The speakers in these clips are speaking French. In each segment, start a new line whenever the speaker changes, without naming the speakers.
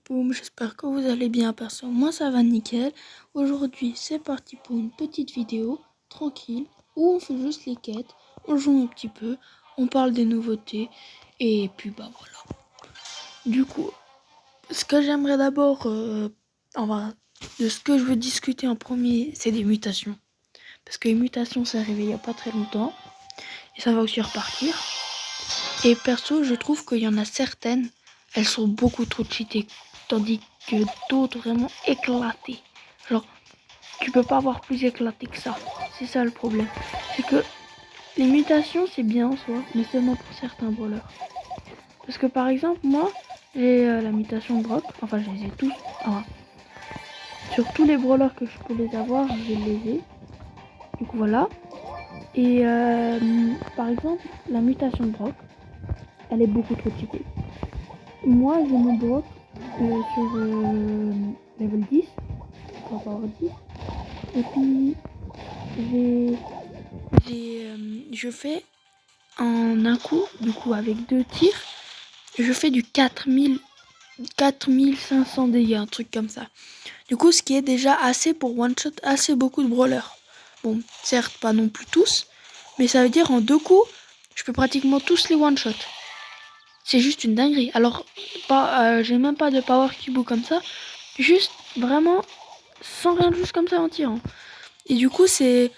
poum, j'espère que vous allez bien. Perso, moi ça va nickel. Aujourd'hui c'est parti pour une petite vidéo tranquille où on fait juste les quêtes, on joue un petit peu, on parle des nouveautés et puis bah voilà. Du coup, ce que j'aimerais d'abord, de ce que je veux discuter en premier, c'est des mutations. Parce que les mutations c'est arrivé il y a pas très longtemps et ça va aussi repartir. Et perso, je trouve qu'il y en a certaines, elles sont beaucoup trop cheatées, tandis que d'autres vraiment éclatées. Genre, tu peux pas avoir plus éclaté que ça. C'est ça le problème. C'est que les mutations, c'est bien en soi, mais seulement pour certains brawlers. Parce que par exemple, moi, j'ai la mutation Brock, enfin je les ai tous. Enfin, sur tous les brawlers que je peux les avoir, je les ai. Du coup voilà. Et par exemple, la mutation Brock, elle est beaucoup trop cheatée. Moi, j'ai mon Brock sur level 10, enfin power 10. Et puis, je fais en un coup, du coup avec 2 tirs, je fais du 4500 dégâts, un truc comme ça. Du coup, ce qui est déjà assez pour one-shot assez beaucoup de brawlers. Bon, certes, pas non plus tous, mais ça veut dire en 2 coups, je peux pratiquement tous les one-shot. C'est juste une dinguerie. Alors, j'ai même pas de power cube ou comme ça. Juste, vraiment, sans rien, juste comme ça en tirant. Et du coup, c'est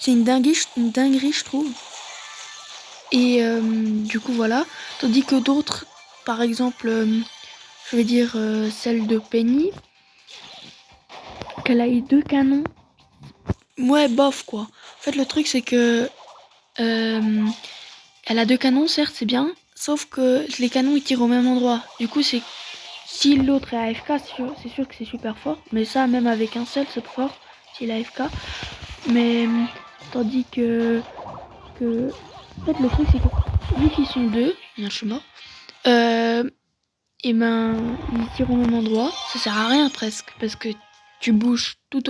une dinguerie, je trouve. Et du coup, voilà. Tandis que d'autres, par exemple, je vais dire celle de Penny, qu'elle a eu 2 canons. Ouais, bof, quoi. En fait, le truc, c'est que elle a 2 canons, certes, c'est bien. Sauf que les canons, ils tirent au même endroit. Du coup, c'est si l'autre est AFK, c'est sûr que c'est super fort. Mais ça, même avec un seul, c'est fort. S'il est AFK. Mais tandis que... En fait, le truc, c'est que vu qu'ils sont 2, bien, je suis mort. Et ben, ils tirent au même endroit. Ça sert à rien presque. Parce que tu bouges tout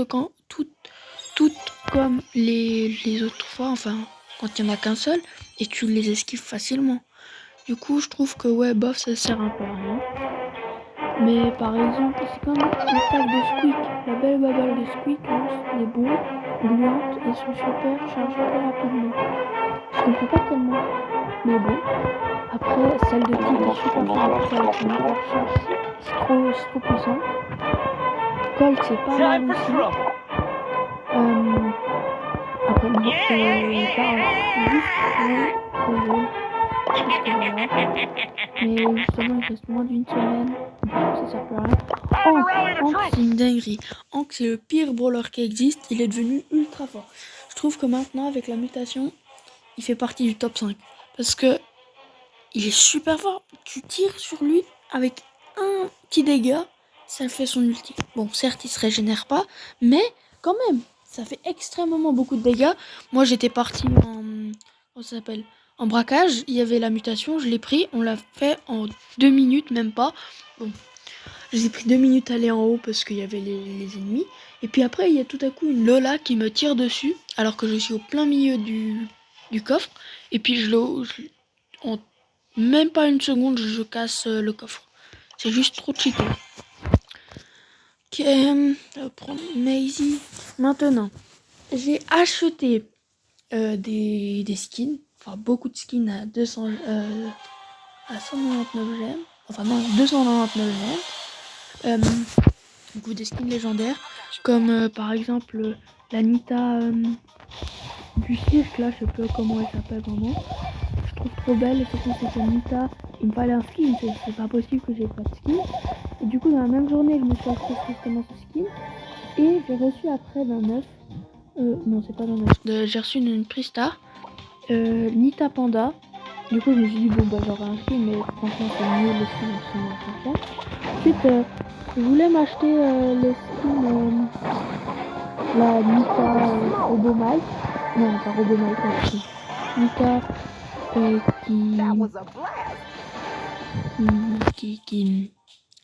comme les autres fois. Enfin, quand il n'y en a qu'un seul. Et tu les esquives facilement. Du coup, je trouve que ouais, bof, ça sert un peu à rien. Mais par exemple, c'est comme l'attaque de Squeak. La belle babale de Squeak lance des bombes gluantes et son super charge plus rapidement. Je comprends pas tellement. Mais bon. Après, celle de Tick est super forte avec son hyper charge. C'est trop puissant. Colt, c'est pas mal aussi. Après, bon, juste trop drôle. Parce que voilà. Mais justement, il reste moins d'une semaine. Ça sert plus à rien. Hank, c'est une dinguerie. Hank, c'est le pire brawler qui existe. Il est devenu ultra fort. Je trouve que maintenant, avec la mutation, il fait partie du top 5. Parce que il est super fort. Tu tires sur lui avec un petit dégât, ça fait son ulti. Bon, certes, il se régénère pas, mais quand même, ça fait extrêmement beaucoup de dégâts. Moi, j'étais parti en braquage. Il y avait la mutation, je l'ai pris. On l'a fait en 2 minutes, même pas. Bon, j'ai pris 2 minutes à aller en haut parce qu'il y avait les ennemis. Et puis après, il y a tout à coup une Lola qui me tire dessus, alors que je suis au plein milieu du coffre. Et puis en même pas une seconde, je casse le coffre. C'est juste trop cheaté. Ok, on va prendre Maisie. Maintenant, j'ai acheté des skins. Enfin, beaucoup de skins à 199 gemmes. Enfin non, 299 gemmes. Du coup, des skins légendaires. Comme par exemple la Nita du cirque, là, je sais pas comment elle s'appelle vraiment. Je trouve trop belle, et surtout c'est une Nita. Il me fallait un skin, c'est pas possible que j'ai pas de skin. Et du coup, dans la même journée, je me suis acheté justement ce skin. Et j'ai reçu après d'un œuf. Non, c'est pas d'un œuf. J'ai reçu une Pristar. Nita Panda. Du coup, je me suis dit, bon, bah, j'aurai un skin, mais franchement, c'est mieux le skin en ce Ensuite, je voulais m'acheter le skin. La Nita Robomike. Non, pas Robomike, aussi. Nita qui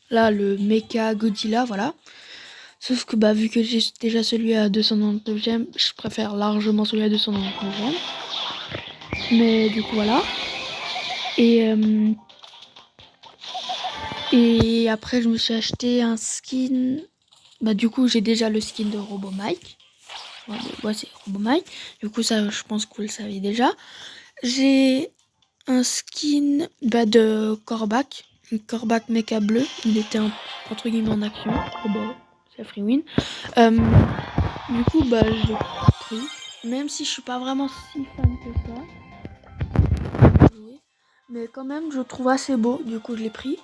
là, le Mecha Godzilla, voilà. Sauf que bah vu que j'ai déjà celui à 299 gemmes, je préfère largement celui à 299 gemmes. Mais du coup voilà. Et Et après, je me suis acheté un skin. Bah, du coup, j'ai déjà le skin de Robo Mike. Ouais, c'est Robo Mike. Du coup, ça, je pense que vous le savez déjà. J'ai un skin de Kor'bak. Un Kor'bak mecha bleu. Il était entre guillemets en action. Oh bah, c'est free win. Du coup, bah, je l'ai pris. Même si je suis pas vraiment si fan que ça. Mais quand même, je le trouve assez beau. Du coup, je l'ai pris.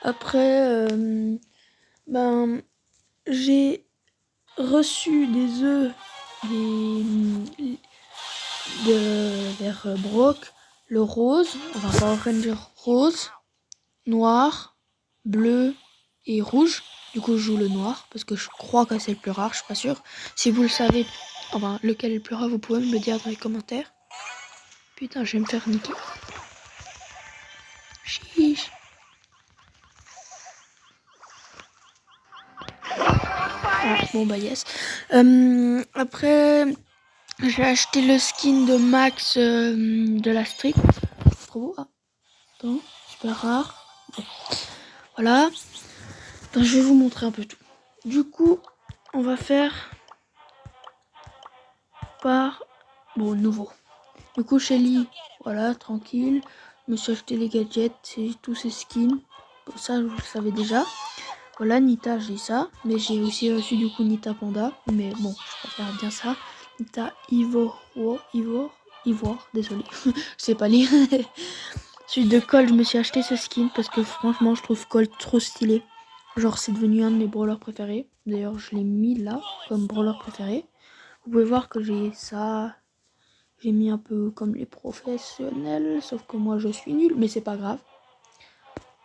Après, ben, j'ai reçu des œufs vers Brock, le rose, enfin Power Ranger rose, noir, bleu et rouge. Du coup, je joue le noir parce que je crois que c'est le plus rare, je suis pas sûre. Si vous le savez, enfin lequel est le plus rare, vous pouvez me le dire dans les commentaires. Putain, je vais me faire niquer. Chiche. Ah, bon bah yes. Après, j'ai acheté le skin de Max de la Street. Trop beau. Ah, attends, super rare. Bon. Voilà. Attends, je vais vous montrer un peu tout. Du coup, on va faire par nouveau. Du coup, Shelly, voilà, tranquille. Je me suis acheté les gadgets et tous ces skins. Bon, ça, vous le savez déjà. Voilà, Nita, j'ai ça. Mais j'ai aussi reçu du coup Nita Panda. Mais bon, je préfère bien ça. Nita Ivoire, désolé. Je sais pas lire. Celui de Colt, je me suis acheté ce skin parce que franchement, je trouve Colt trop stylé. Genre, c'est devenu un de mes brawlers préférés. D'ailleurs, je l'ai mis là comme brawler préféré. Vous pouvez voir que j'ai ça. J'ai mis un peu comme les professionnels, sauf que moi je suis nulle, mais c'est pas grave.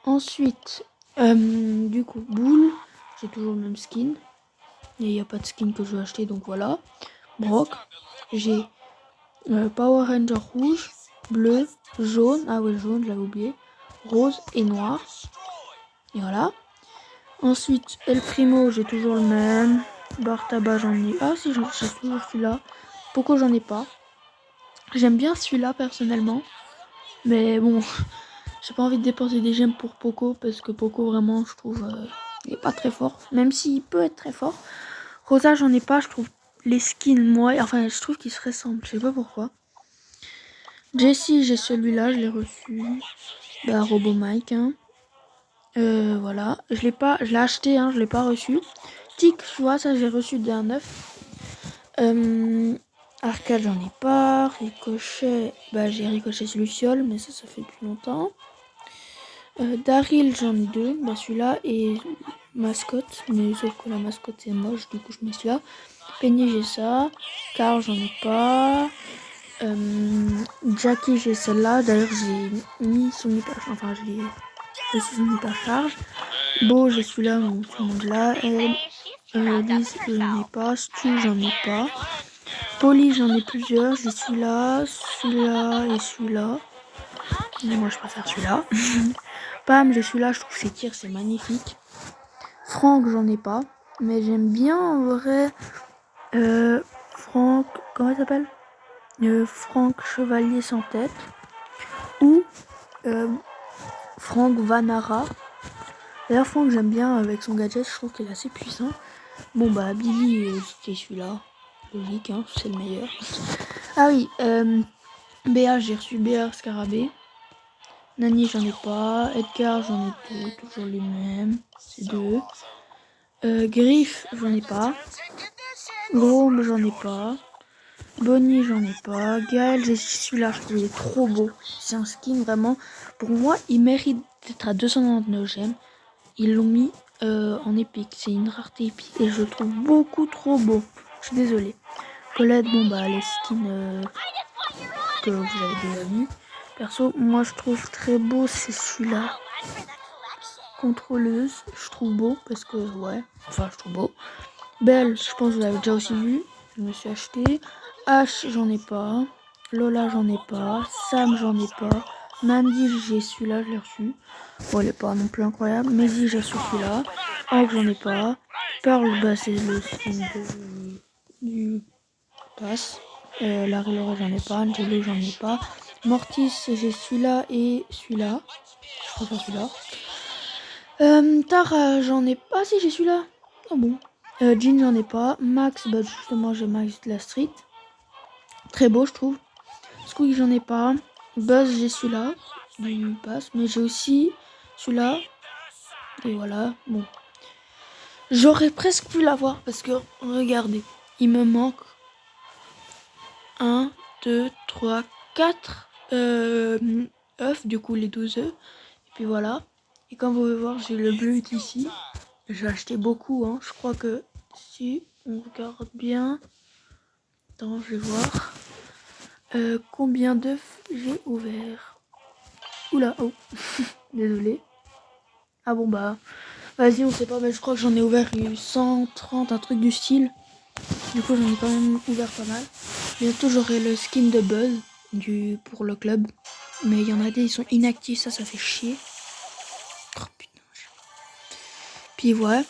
Ensuite, du coup, Bull, j'ai toujours le même skin. Et il n'y a pas de skin que je veux acheter, donc voilà. Brock, j'ai Power Ranger rouge, bleu, jaune, ah ouais, jaune, je l'avais oublié, rose et noir. Et voilà. Ensuite, El Primo, j'ai toujours le même. Bartaba, j'en ai. Ah si, j'ai toujours celui-là. Poco, j'en ai pas. J'aime bien celui-là personnellement. Mais bon, j'ai pas envie de dépenser des gemmes pour Poco parce que Poco vraiment je trouve il est pas très fort. Même s'il peut être très fort. Rosa j'en ai pas, je trouve les skins moi. Enfin je trouve qu'ils se ressemblent, je sais pas pourquoi. Jessie j'ai celui-là, je l'ai reçu. Bah Robo Mike hein. Voilà. Je l'ai acheté hein, je l'ai pas reçu. Tic, tu vois, ça j'ai reçu d'un œuf. Arcade j'en ai pas. Ricochet, bah j'ai Ricochet sur Luciole, mais ça fait depuis longtemps. Daryl j'en ai deux, bah celui-là et mascotte, mais sauf que la mascotte c'est moche, du coup je mets celui-là. Penny j'ai ça, Carl j'en ai pas. Jackie j'ai celle-là, d'ailleurs j'ai mis son hyper, enfin j'ai reçu son hyper charge. Beau j'ai celui-là, bon, tout le monde là. Liz j'en ai pas, Stu j'en ai pas. Polly j'en ai plusieurs, j'ai celui-là, celui-là et celui-là. Mais moi je préfère celui-là. Pam, j'ai celui-là, je trouve ses tirs c'est magnifique. Franck, j'en ai pas. Mais j'aime bien en vrai. Franck, comment il s'appelle Franck Chevalier sans tête. Ou Franck Vanara. D'ailleurs, Franck, j'aime bien avec son gadget, je trouve qu'il est assez puissant. Bon, bah, Billy, c'était celui-là. Logique, hein, c'est le meilleur. Ah oui, Béa, j'ai reçu Béa Scarabée. Nani, j'en ai pas. Edgar, j'en ai deux, toujours les mêmes. C'est deux. Griff, j'en ai pas. Grom, j'en ai pas. Bonnie, j'en ai pas. Gaël, j'ai celui-là, je trouve il est trop beau. C'est un skin vraiment. Pour moi, il mérite d'être à 299 gemmes. Ils l'ont mis en épique. C'est une rareté épique et je le trouve beaucoup trop beau. Je suis désolée. Colette, bon bah les skins que vous avez déjà vu. Perso, moi je trouve très beau, c'est celui-là. Contrôleuse, je trouve beau parce que ouais, enfin je trouve beau. Belle, je pense que vous avez déjà aussi vu. Je me suis acheté. H, j'en ai pas. Lola, j'en ai pas. Sam, j'en ai pas. Mandy, j'ai celui-là, je l'ai reçu. Bon, elle est pas non plus incroyable. Maisie, j'ai reçu celui-là. Hank, j'en ai pas. Pearl, bah, c'est le skin du pass. Larry Laura, j'en ai pas. Angelo, j'en ai pas. Mortis, j'ai celui-là et celui-là. Je préfère celui-là. Tara, j'en ai pas. Si, j'ai celui-là. Ah bon. Jean, j'en ai pas. Max, bah justement, j'ai Max de la Street. Très beau, je trouve. Squeak, j'en ai pas. Buzz, j'ai celui-là. Du pass. Mais j'ai aussi celui-là. Et voilà. Bon. J'aurais presque pu l'avoir parce que, regardez, il me manque 1, 2, 3, 4 œufs, du coup les 12 œufs. Et puis voilà. Et comme vous pouvez voir, j'ai le bleu ici. J'ai acheté beaucoup, hein. Je crois que si on regarde bien. Attends, je vais voir. Combien d'œufs j'ai ouvert. Oula, oh. Désolé. Ah bon bah, vas-y, on sait pas, mais je crois que j'en ai ouvert 130, un truc du style. Du coup, j'en ai quand même ouvert pas mal. Bientôt, j'aurai le skin de Buzz pour le club. Mais il y en a des, ils sont inactifs, ça fait chier. Oh putain. Puis ouais.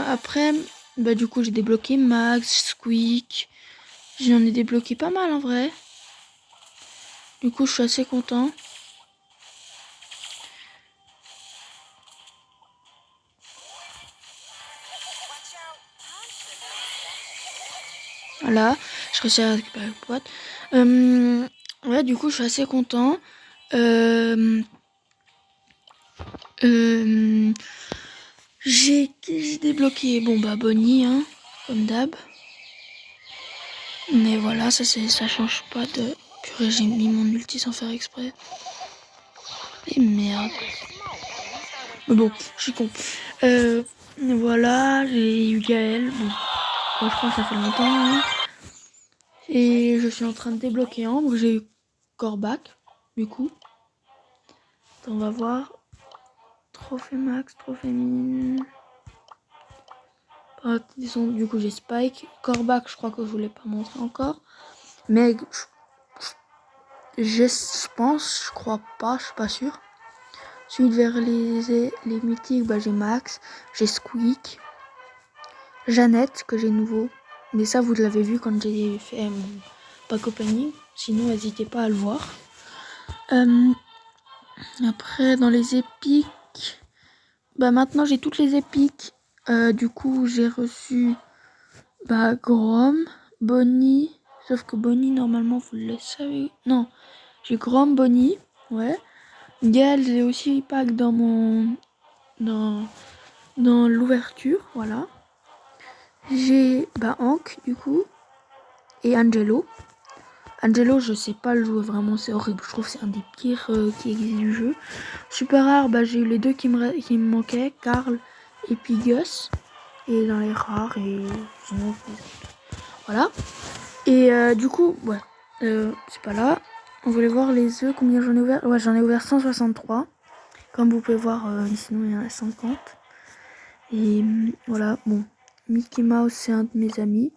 Après, bah du coup, j'ai débloqué Max, Squeak. J'en ai débloqué pas mal en vrai. Du coup, je suis assez content. Voilà, je réussis à récupérer le boîte. Ouais, du coup, je suis assez content. J'ai débloqué, bon bah Bonnie, hein, comme d'hab. Mais voilà, ça change pas de... Purée, j'ai mis mon ulti sans faire exprès. Et merde. Mais bon, je suis con. Voilà, j'ai eu Gaël. Bon, moi, je crois que ça fait longtemps. Hein. Et je suis en train de débloquer Ambre. J'ai eu Corbac, du coup. On va voir. Trophée max, trophée mine. Disons, du coup, j'ai Spike. Corbac, je crois que je vous l'ai pas montré encore. Mais je pense, je crois pas, je suis pas sûr. Ensuite, vers les mythiques, bah, j'ai Max, j'ai Squeak, Jeannette, que j'ai nouveau. Mais ça, vous l'avez vu quand j'ai fait mon pack opening. Sinon, n'hésitez pas à le voir. Après, dans les épiques, bah maintenant, j'ai toutes les épiques. Du coup, j'ai reçu Grom, Bonnie. Sauf que Bonnie, normalement, vous le savez. Non, j'ai Grom, Bonnie, ouais. Gaël, j'ai aussi pack dans mon... Dans l'ouverture, voilà. J'ai Hank, du coup. Et Angelo. Angelo, je sais pas le jouer vraiment, c'est horrible. Je trouve que c'est un des pires qui existe du jeu. Super rare, j'ai eu les deux qui me manquaient, Carl et puis Gus. Et dans les rares, et sinon, voilà. Et du coup, ouais, c'est pas là. On voulait voir les œufs, combien j'en ai ouvert. Ouais, j'en ai ouvert 163. Comme vous pouvez voir, sinon il y en a 50. Et voilà, bon. Mickey Mouse, c'est un de mes amis.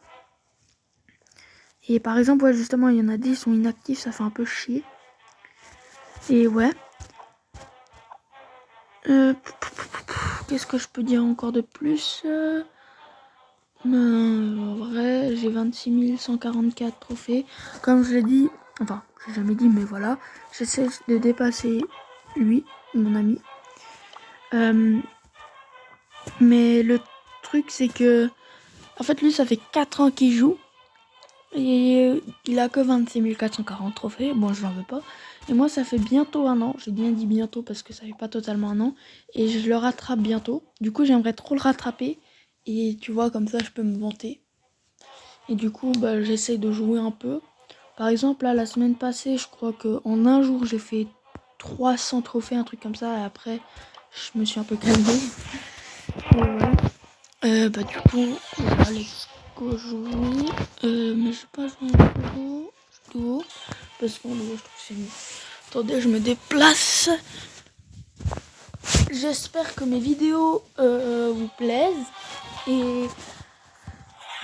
Et par exemple, ouais, justement, il y en a 10 qui sont inactifs, ça fait un peu chier. Et ouais. Qu'est-ce que je peux dire encore de plus en vrai, j'ai 26 144 trophées. Comme je l'ai dit, enfin, j'ai jamais dit, mais voilà. J'essaie de dépasser lui, mon ami. Mais le truc, c'est que... En fait, lui, ça fait 4 ans qu'il joue. Et il a que 26 440 trophées. Bon, je n'en veux pas. Et moi, ça fait bientôt un an. J'ai bien dit bientôt parce que ça fait pas totalement un an. Et je le rattrape bientôt. Du coup, j'aimerais trop le rattraper. Et tu vois, comme ça, je peux me vanter. Et du coup, j'essaie de jouer un peu. Par exemple, là, la semaine passée, je crois qu'en un jour, j'ai fait 300 trophées, un truc comme ça. Et après, je me suis un peu calmée. Et voilà. Du coup, voilà, les jouer. Mais je sais pas jouer en duo. Parce qu'en duo, je trouve que c'est mieux. Attendez, je me déplace. J'espère que mes vidéos vous plaisent. Et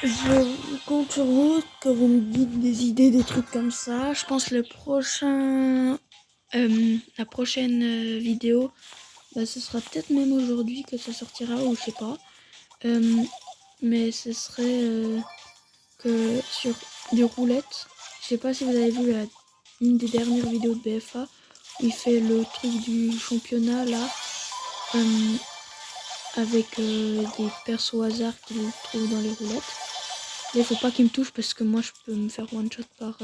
je compte sur vous, que vous me dites des idées, des trucs comme ça. Je pense la prochaine vidéo, ce sera peut-être même aujourd'hui que ça sortira, ou je sais pas. Mais ce serait que sur des roulettes. Je sais pas si vous avez vu une des dernières vidéos de BFA Il fait le truc du championnat là. Avec des persos au hasard qu'il trouve dans les roulettes. Là, il faut pas qu'il me touche parce que moi je peux me faire one shot par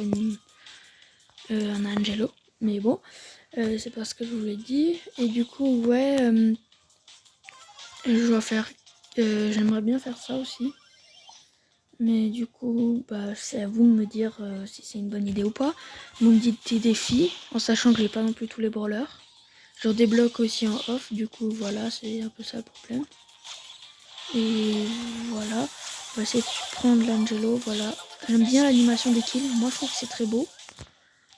un Angelo. Mais bon, c'est pas ce que je vous l'ai dit. Et du coup, ouais, je dois faire. J'aimerais bien faire ça aussi. Mais du coup, bah, c'est à vous de me dire si c'est une bonne idée ou pas. Vous me dites des défis, en sachant que j'ai pas non plus tous les brawlers. Je débloque aussi en off, du coup, voilà, c'est un peu ça le problème. Et voilà, on va essayer de prendre l'Angelo, voilà. J'aime bien l'animation des kills, moi je trouve que c'est très beau.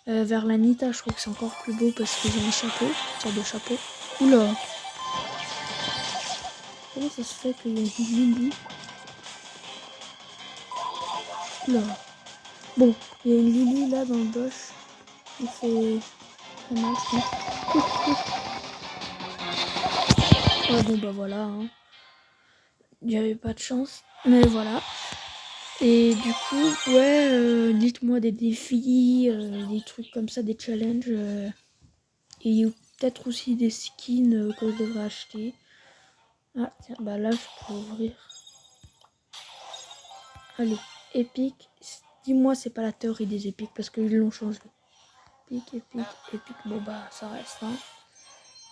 Vers la Nita, je trouve que c'est encore plus beau parce que j'ai un chapeau, une sorte de chapeau. Oula! Comment ça se fait qu'il y a une Lily? Oula! Bon, il y a une Lily là dans le bush. Il fait très mal, je pense. Ouais, bon bah voilà, hein. Il n'y avait pas de chance, mais voilà. Et du coup, ouais, dites-moi des défis, des trucs comme ça, des challenges. Et peut-être aussi des skins que je devrais acheter. Ah tiens, bah là je peux ouvrir. Allez, épique. Dis-moi c'est pas la théorie des épiques parce qu'ils l'ont changé. Épique, épique. Bon bah ça reste, hein.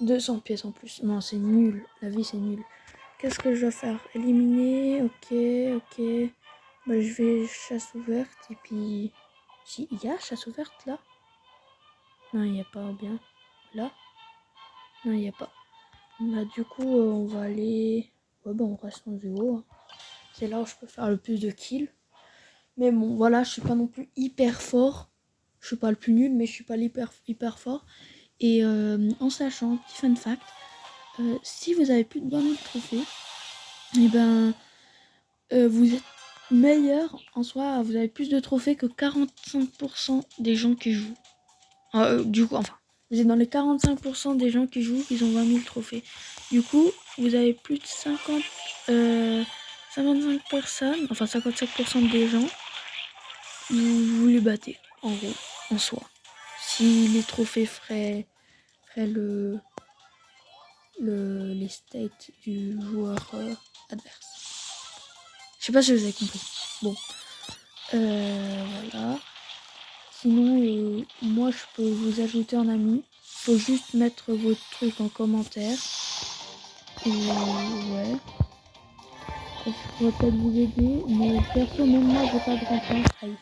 200 pièces en plus. Non, c'est nul. La vie c'est nul. Qu'est-ce que je dois faire? Éliminer. Ok. Bah je vais chasse ouverte. Et puis... Si, il y a chasse ouverte là? Non, il n'y a pas bien. Là? Non, il n'y a pas. Bah du coup, on va aller... Ouais, bah on reste en duo. Hein. C'est là où je peux faire le plus de kills. Mais bon, voilà, je suis pas non plus hyper fort. Je suis pas le plus nul, mais je suis pas hyper fort. Et en sachant, petit fun fact, si vous avez plus de 20 000 trophées, et ben vous êtes meilleur en soi, vous avez plus de trophées que 45% des gens qui jouent. Du coup, enfin, vous êtes dans les 45% des gens qui jouent, ils ont 20 000 trophées. Du coup, vous avez plus de 55 personnes, enfin 55% des gens, vous les battez, en gros, en soi. Si les trophées feraient les states du joueur adverse. Je sais pas si vous avez compris. Bon, voilà. Sinon, moi je peux vous ajouter en ami. Faut juste mettre vos trucs en commentaire. Et ouais. Je pourrais peut-être vous aider. Mais perso, même moi j'ai pas de rentrante. Aïe,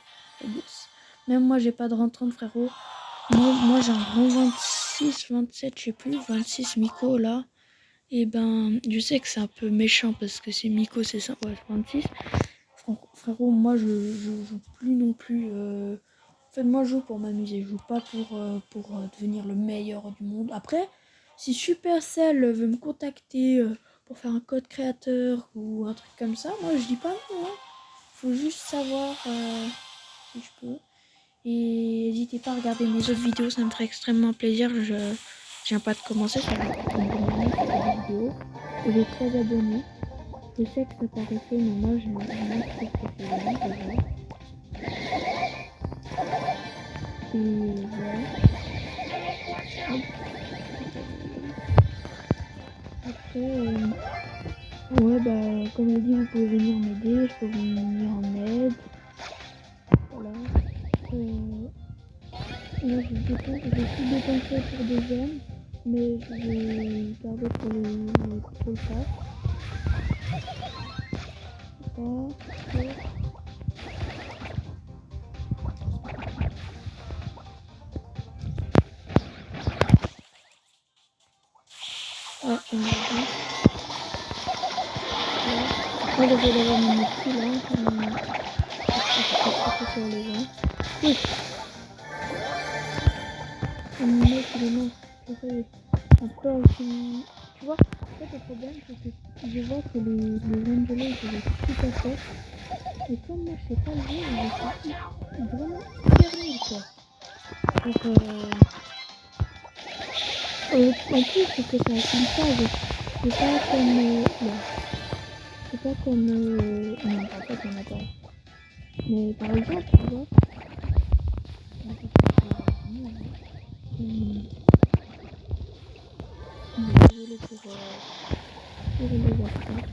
même moi j'ai pas de rentrante, frérot. Moi j'ai un rang 26, 27, je sais plus, 26 Miko là. Et ben, je sais que c'est un peu méchant parce que c'est Miko, c'est ça, ouais, 26. Frérot, moi je joue plus non plus. En fait, moi je joue pour m'amuser, je joue pas pour devenir le meilleur du monde. Après, si Supercell veut me contacter pour faire un code créateur ou un truc comme ça, moi je dis pas non. Hein. Faut juste savoir si je peux. Et n'hésitez pas à regarder mes autres vidéos, ça me ferait extrêmement plaisir. Je viens pas de commencer, ça fait une bonne année sur les vidéos. Et j'ai 13 abonnés. Je sais que ça paraît peu, mais moi je trouve que c'est vraiment déjà. Et voilà. Après, ouais, bah, comme je dis, vous pouvez venir m'aider, je peux vous venir en aide. Voilà. Là, j'ai tout dépensé pour des gemmes, mais je vais garder pour le pass. Ah, on a dit. Moi, j'essaie d'avoir mon outil là, sur les gens. Oui. Un mec, il est mort. Après, aussi, tu vois, en fait, le problème, c'est que je vois que les Angelos, ils étaient tout à fait. Et comme moi, je sais pas le jeu, ils étaient vraiment hyper nuls, quoi. Donc, en plus, c'est que ça a une phase. C'est pas comme... non. C'est pas comme... non, en fait, on a pas. Mais par exemple, tu vois... Angelo pour le WhatsApp.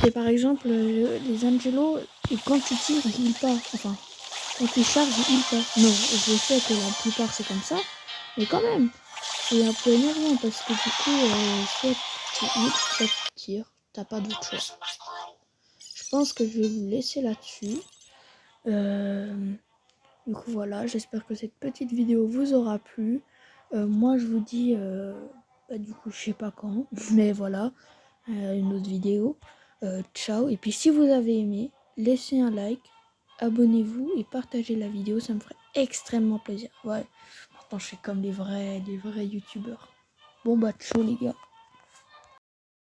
C'est par exemple les Angelo, et quand tu tires, il part. Enfin, quand tu charges, il part. Non, je sais que la plupart c'est comme ça, mais quand même, c'est un peu énervant parce que du coup, soit tu heals, soit tu tires. T'as pas d'autre choix. Je pense que je vais vous laisser là-dessus. Du coup voilà, j'espère que cette petite vidéo vous aura plu. Moi je vous dis, du coup je sais pas quand, mais voilà, une autre vidéo. Ciao, et puis si vous avez aimé, laissez un like, abonnez-vous et partagez la vidéo, ça me ferait extrêmement plaisir. Ouais, pourtant je suis comme les vrais youtubeurs. Bon bah ciao les gars.